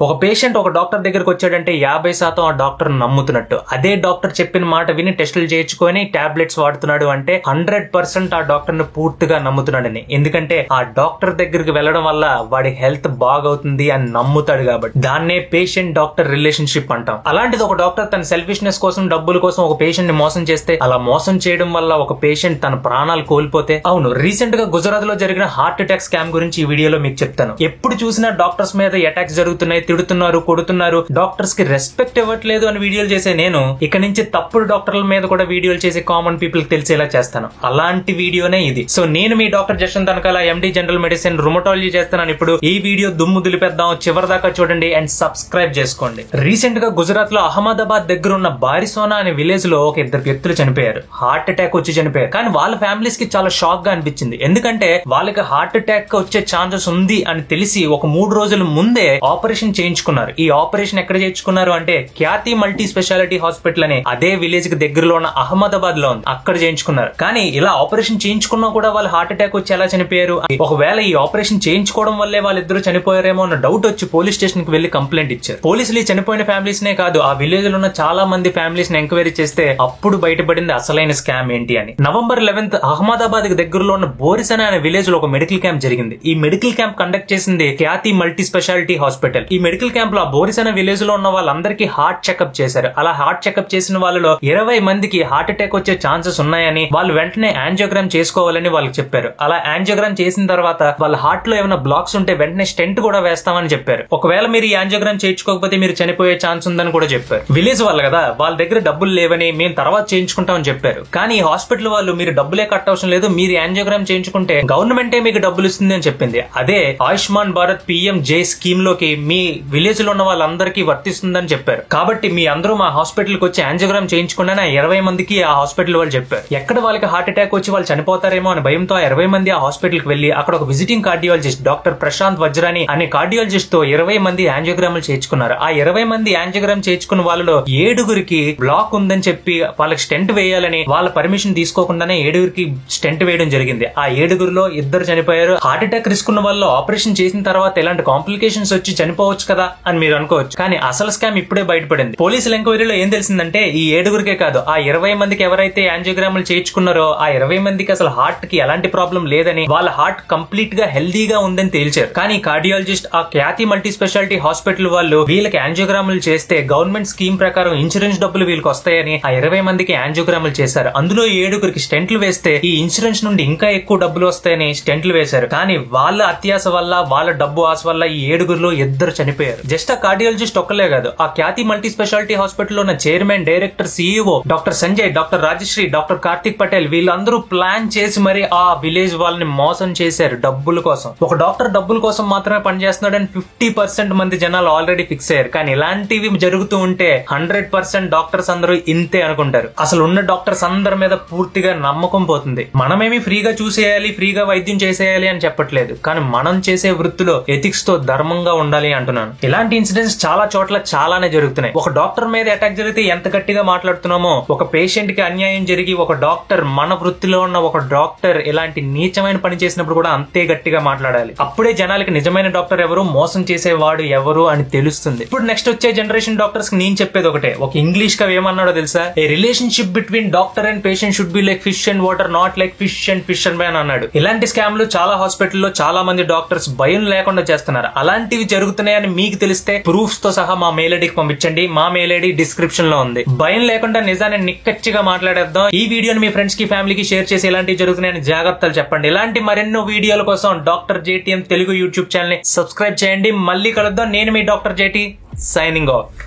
ఒక పేషెంట్ ఒక డాక్టర్ దగ్గరికి వచ్చాడంటే 50% ఆ డాక్టర్ నమ్ముతున్నట్టు. అదే డాక్టర్ చెప్పిన మాట విని టెస్టులు చేయించుకొని టాబ్లెట్స్ వాడుతున్నాడు అంటే 100% ఆ డాక్టర్ ను పూర్తిగా నమ్ముతున్నాడని. ఎందుకంటే ఆ డాక్టర్ దగ్గరికి వెళ్ళడం వల్ల వాడి హెల్త్ బాగవుతుంది అని నమ్ముతాడు కాబట్టి. దాన్నే పేషెంట్ డాక్టర్ రిలేషన్షిప్ అంటాం. అలాంటిది ఒక డాక్టర్ తన సెల్ఫిష్నెస్ కోసం, డబ్బుల కోసం ఒక పేషెంట్ ని మోసం చేస్తే, అలా మోసం చేయడం వల్ల ఒక పేషెంట్ తన ప్రాణాలు కోల్పోతే, అవును, రీసెంట్ గా గుజరాత్ లో జరిగిన హార్ట్ అటాక్ స్కామ్ గురించి ఈ వీడియోలో మీకు చెప్తాను. ఎప్పుడు చూసినా డాక్టర్స్ మీద అటాక్స్ జరుగుతున్నాయి, తిడుతున్నారు, కొడుతున్నారు, డాక్టర్స్ కి రెస్పెక్ట్ ఇవ్వట్లేదు అని వీడియోలు చేసే నేను ఇక నుంచి తప్పుడు డాక్టర్ల మీద కూడా వీడియోలు చేసి కామన్ పీపుల్ కి తెలిసేలా చేస్తాను. అలాంటి వీడియోనే ఇది. సో నేను మీ doctor Jashan Tanakala, MD general medicine, rheumatology చేస్తున్నాను. ఇప్పుడు ఈ వీడియో దుమ్ము దులిపేద్దాం, చివరి దాకా చూడండి అండ్ సబ్స్క్రైబ్ చేసుకోండి. రీసెంట్ గా గుజరాత్ లో అహ్మదాబాద్ దగ్గర ఉన్న బారిసోనా అనే విలేజ్ లో ఒక 2 వ్యక్తులు చనిపోయారు. హార్ట్ అటాక్ వచ్చి చనిపోయారు. కానీ వాళ్ళ ఫ్యామిలీస్ కి చాలా షాక్ గా అనిపించింది. ఎందుకంటే వాళ్ళకి హార్ట్ అటాక్ వచ్చే ఛాన్సెస్ ఉంది అని తెలిసి ఒక 3 రోజుల ముందే ఆపరేషన్ చేయించుకున్నారు. ఈ ఆపరేషన్ ఎక్కడ చేయించుకున్నారు అంటే ఖ్యాతి మల్టీ స్పెషాలిటీ హాస్పిటల్ అనే అదే విలేజ్ కి దగ్గరలో ఉన్న అహ్మదాబాద్ లో ఉంది, అక్కడ చేయించుకున్నారు. కానీ ఇలా ఆపరేషన్ చేయించుకున్నా కూడా వాళ్ళు హార్ట్ అటాక్ వచ్చి ఎలా చనిపోయారు, ఒకవేళ ఈ ఆపరేషన్ చేయించుకోవడం వల్లే వాళ్ళిద్దరూ చనిపోయారేమో అన్న డౌట్ వచ్చి పోలీస్ స్టేషన్ కి వెళ్లి కంప్లైంట్ ఇచ్చారు. పోలీసులు ఈ చనిపోయిన ఫ్యామిలీస్ నే కాదు, ఆ విలేజ్ లో ఉన్న చాలా మంది ఫ్యామిలీస్ ని ఎంక్వైరీ చేస్తే అప్పుడు బయటపడింది అసలైన స్కామ్ ఏంటి అని. నవంబర్ 11th అహ్మదాబాద్ కి దగ్గరలో ఉన్న బోరిసనా అనే విలేజ్ లో ఒక మెడికల్ క్యాంప్ జరిగింది. ఈ మెడికల్ క్యాంప్ కండక్ట్ చేసింది ఖ్యాతి మల్టీ స్పెషాలిటీ హాస్పిటల్. ఈ మెడికల్ క్యాంప్ లో ఆ బోరిసనా విలేజ్ లో ఉన్న వాళ్ళందరికీ హార్ట్ చెకప్ చేశారు. అలా హార్ట్ చెకప్ చేసిన వాళ్ళలో 20 మందికి హార్ట్ అటాక్ వచ్చే ఛాన్సెస్ ఉన్నాయని, వాళ్ళు వెంటనే యాంజియోగ్రామ్ చేసుకోవాలని వాళ్ళకి చెప్పారు. అలా యాంజియోగ్రామ్ చేసిన తర్వాత వాళ్ళ హార్ట్ లో ఏమైనా బ్లాక్స్ ఉంటే వెంటనే స్టెంట్ కూడా వేస్తామని చెప్పారు. ఒకవేళ మీరు ఈ యాంజియోగ్రామ్ చేయించుకోకపోతే మీరు చనిపోయే ఛాన్స్ ఉందని కూడా చెప్పారు. విలేజ్ వాళ్ళు కదా, వాళ్ళ దగ్గర డబ్బులు లేవని మేము తర్వాత చేయించుకుంటామని చెప్పారు. కానీ ఈ హాస్పిటల్ వాళ్ళు మీరు డబ్బులే కట్ అవసరం లేదు, మీరు యాంజియోగ్రామ్ చేయించుకుంటే గవర్నమెంటే మీకు డబ్బులు ఇస్తుంది అని చెప్పింది. అదే ఆయుష్మాన్ భారత్ PMJ స్కీమ్ లోకి మీ విలేజ్ లో ఉన్న వాళ్ళందరికీ వర్తిస్తుందని చెప్పారు. కాబట్టి మీ అందరూ మా హాస్పిటల్ కి వచ్చి యాంజియోగ్రామ్ చేయించుకున్నా 20 మందికి ఆ హాస్పిటల్ వాళ్ళు చెప్పారు. ఎక్కడ వాళ్ళకి హార్ట్ అటాక్ వచ్చి వాళ్ళు చనిపోతారేమో అని భయంతో ఆ 20 మంది ఆ హాస్పిటల్ కి వెళ్లి అక్కడ ఒక విజిటింగ్ కార్డియాలజిస్ట్ డాక్టర్ ప్రశాంత్ వజ్రాని అనే కార్డియాలజిస్ట్ తో 20 మంది యాంజియోగ్రామ్లు చేయించుకున్నారు. ఆ 20 మంది యాంజియోగ్రామ్ చేయించుకున్న వాళ్ళలో 7గురికి బ్లాక్ ఉందని చెప్పి వాళ్ళకి స్టెంట్ వేయాలని వాళ్ళ పర్మిషన్ తీసుకోకుండానే 7గురికి స్టెంట్ వేయడం జరిగింది. ఆ 7గురిలో 2 చనిపోయారు. హార్ట్ అటాక్ రిస్క్ ఉన్న వాళ్ళు ఆపరేషన్ చేసిన తర్వాత ఇలాంటి కాంప్లికేషన్స్ వచ్చి చనిపోవచ్చు కదా అని మీరు అనుకోవచ్చు. కానీ అసలు స్కామ్ ఇప్పుడే బయటపడింది. పోలీసుల ఎంక్వైరీలో ఏం తెలిసిందంటే ఈ 7గురికే కాదు, ఆ 20 మందికి ఎవరైతే యాంజియోగ్రామ్లు చేయించుకున్నారో ఆ 20 మందికి అసలు హార్ట్ కి ఎలాంటి ప్రాబ్లం లేదని, వాళ్ళ హార్ట్ కంప్లీట్ గా హెల్దీగా ఉందని తేల్చారు. కానీ కార్డియాలజిస్ట్ ఆ ఖ్యాతి మల్టీ స్పెషాలిటీ హాస్పిటల్ వాళ్ళు వీళ్ళకి యాంజియోగ్రామ్లు చేస్తే గవర్నమెంట్ స్కీమ్ ప్రకారం ఇన్సూరెన్స్ డబ్బులు వీళ్ళకి వస్తాయని ఆ 20 మందికి యాంజియోగ్రామ్లు చేశారు. అందులో 7గురికి స్టెంట్లు వేస్తే ఈ ఇన్సూరెన్స్ నుండి ఇంకా ఎక్కువ డబ్బులు వస్తాయని స్టెంట్లు వేశారు. కానీ వాళ్ళ అత్యాస వల్ల, వాళ్ళ డబ్బు ఆశ వల్ల ఈ 7గురిలో 2 చనిపోయారు. జస్ట్ ఆ కార్డియాలజిస్ట్ ఒక్కలే కాదు, ఆ ఖ్యాతి మల్టీ స్పెషాలిటీ హాస్పిటల్ ఉన్న chairman, director, CEO doctor Sanjay, doctor Rajashree, doctor Karthik Patel వీళ్ళందరూ ప్లాన్ చేసి మరి ఆ విలేజ్ వాళ్ళని మోసం చేశారు డబ్బుల కోసం. ఒక డాక్టర్ డబ్బుల కోసం మాత్రమే పనిచేస్తున్నాడని 50% మంది జనాలు ఆల్రెడీ ఫిక్స్ అయ్యారు. కానీ ఇలాంటివి జరుగుతూ ఉంటే 100% డాక్టర్స్ అందరూ ఇంతే అనుకుంటారు. అసలు ఉన్న డాక్టర్స్ అందరి మీద పూర్తిగా నమ్మకం పోతుంది. మనమేమి ఫ్రీగా చూసేయాలి, ఫ్రీగా వైద్యం చేసేయాలి అని చెప్పట్లేదు. కానీ మనం చేసే వృత్తిలో ఎథిక్స్ తో ధర్మంగా ఉండాలి అంటున్నాను. ఇలాంటి ఇన్సిడెంట్స్ చాలా చోట్ల చాలానే జరుగుతున్నాయి. ఒక డాక్టర్ మీద అటాక్ జరిగితే ఎంత గట్టిగా మాట్లాడుతున్నామో, ఒక పేషెంట్ కి అన్యాయం జరిగి ఒక డాక్టర్, మన వృత్తిలో ఉన్న ఒక డాక్టర్ ఇలాంటి నీచమైన పని చేసినప్పుడు కూడా అంతే గట్టిగా మాట్లాడాలి. అప్పుడే జనాలకి నిజమైన డాక్టర్ ఎవరు, మోసం చేసేవాడు ఎవరు అని తెలుస్తుంది. ఇప్పుడు నెక్స్ట్ వచ్చే జనరేషన్ డాక్టర్స్ కి నేను చెప్పేది ఒకటే. ఒక ఇంగ్లీష్ కవి ఏమన్నాడో తెలుసా? A relationship between doctor and patient should be like fish and water, not like fish and fish and man అన్నాడు. ఇలాంటి స్కామ్లు చాలా హాస్పిటల్లో చాలా మంది డాక్టర్స్ భయం లేకుండా చేస్తున్నారు. అలాంటివి జరుగుతున్నాయని మీకు తెలిస్తే ప్రూఫ్స్ తో సహా మా మెయిల్ ఐడికి పంపించండి. మా మెయిల్ ఐడి డిస్క్రిప్షన్ లో ఉంది. భయం లేకుండా నిజాన్ని నిక్కచ్చిగా మాట్లాడేద్దాం. ఈ వీడియోని మీ ఫ్రెండ్స్ కి, ఫ్యామిలీకి షేర్ చేసి ఇలాంటివి జరుగుతున్నాయని జాగ్రత్తలు చెప్పండి. ఇలాంటి మరెన్నో వీడియోల కోసం doctor JTM Telugu YouTube channel ని సబ్స్క్రైబ్ చేయండి. మళ్ళీ కలుద్దాం. నేను మీ డాక్టర్ JT సైనింగ్ ఆఫ్.